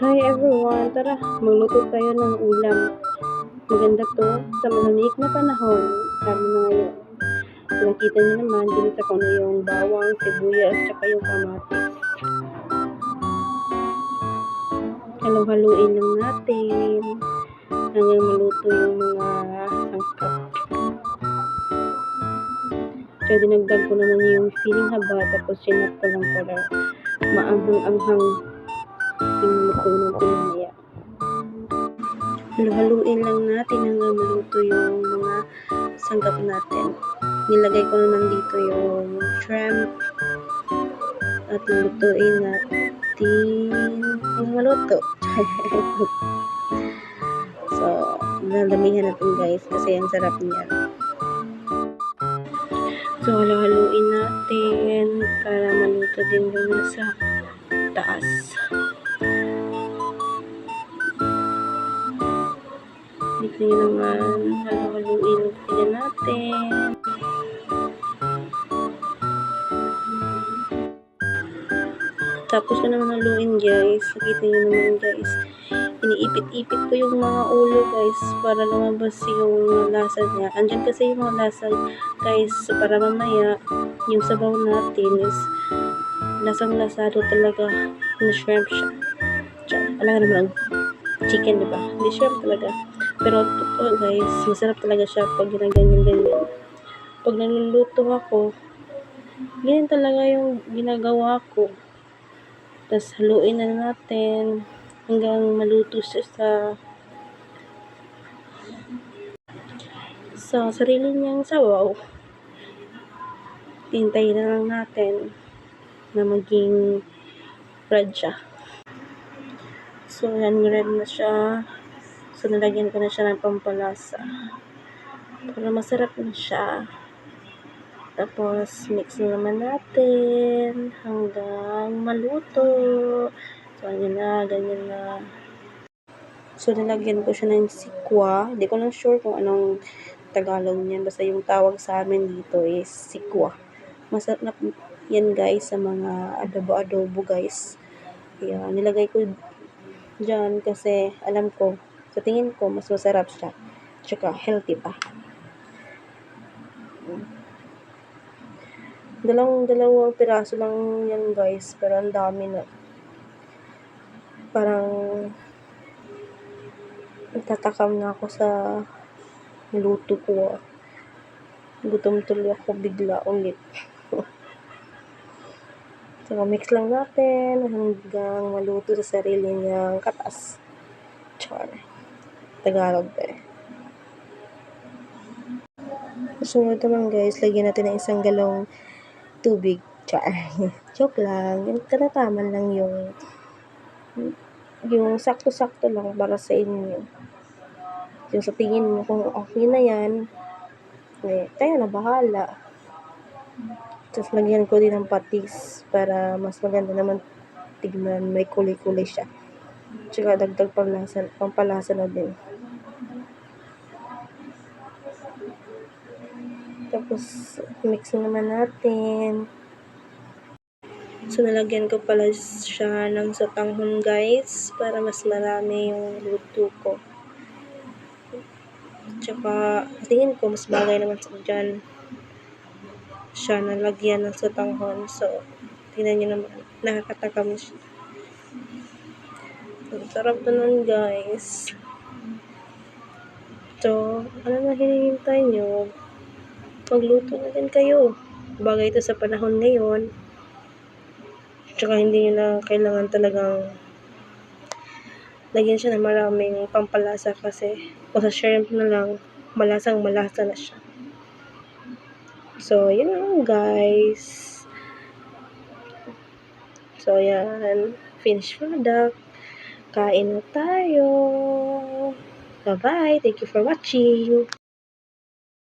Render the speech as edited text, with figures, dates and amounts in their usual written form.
Hi everyone! Tara, magluto tayo ng ulam. Maganda to sa malamig na panahon, lalo na ngayon. Nakita niyo naman, ginisa ko na yung bawang, sibuyas, tsaka yung kamatis. Halu-haluin lang natin hanggang maluto yung mga sangkap. So, dinagdag ko naman yung siling haba, tapos sinap ko lang para maanghang-anghang yung luto natin mamaya. Halu-haluin lang natin hanggang maluto yung mga sangkap natin. Nilagay ko naman dito yung shrimp at lutuin natin hanggang maluto. So, lalamihan natin guys kasi ang sarap niya. So, halu-haluin natin para maluto din doon sa taas. Dito nyo naman, halu-haluin din natin. Tapos ko naman haluin guys. Nakita nyo naman guys. Iniipit-ipit ko yung mga ulo guys para lumabas yung lasa niya. Andyan kasi yung mga lasa guys para mamaya yung sabaw natin is lasang-lasado talaga na shrimp siya. Alam nga naman chicken, diba? Hindi shrimp talaga. Pero totoo guys, masarap talaga siya pag ginaganyan-ganyan. Pag naluluto ako, ganyan talaga yung ginagawa ko. Tapos haluin na natin hanggang maluto siya sa sarili niyang sabaw. Tintayin na lang natin na maging red siya. So, yan, red na siya. So, nalagyan ko na siya ng pampalasa para masarap na siya. Tapos, mix na naman natin hanggang maluto. So, ganyan na. So, nalagyan ko siya ng sikwa. Hindi ko lang sure kung anong Tagalog niyan. Basta yung tawag sa amin dito is sikwa. Masarap yan guys sa mga adobo-adobo guys. Ayan, nilagay ko dyan kasi alam ko, sa tingin ko, mas masarap siya. Tsaka healthy pa. Dalawang piraso lang yan guys, pero ang dami na. Parang natatakam na ako sa luto ko. Gutom tuloy ako bigla ulit. So, mix lang natin hanggang maluto sa sarili niyang katas. Char. Tagalog eh. Sunod naman guys, lagyan natin ng isang galong tubig. Char. Joke lang. Yung katataman lang yung sakto-sakto lang para sa inyo. Yung sa tingin mo kung okay na yan, eh, tayo na bahala. Tapos lagyan ko din ng patis para mas maganda naman tignan, may kulay-kulay siya. Tsaka dagdag pampalasa na din. Tapos mix naman natin. So nalagyan ko pala siya ng sotanghon guys para mas marami yung luto ko. Tsaka tingin ko mas bagay naman sa dyan siya nalagyan ng sotanghon. So, tingnan nyo naman. Nakakatakam siya. Ang sarap na nun, guys. So, ano na hinihintay nyo? Magluto na din kayo. Bagay ito sa panahon ngayon. Tsaka hindi nyo na kailangan talagang lagyan siya ng maraming pampalasa kasi o sa shrimp na lang, malasang-malasa na siya. So, yun lang guys. So, yan. Finished product. Kain na tayo. Bye-bye. Thank you for watching.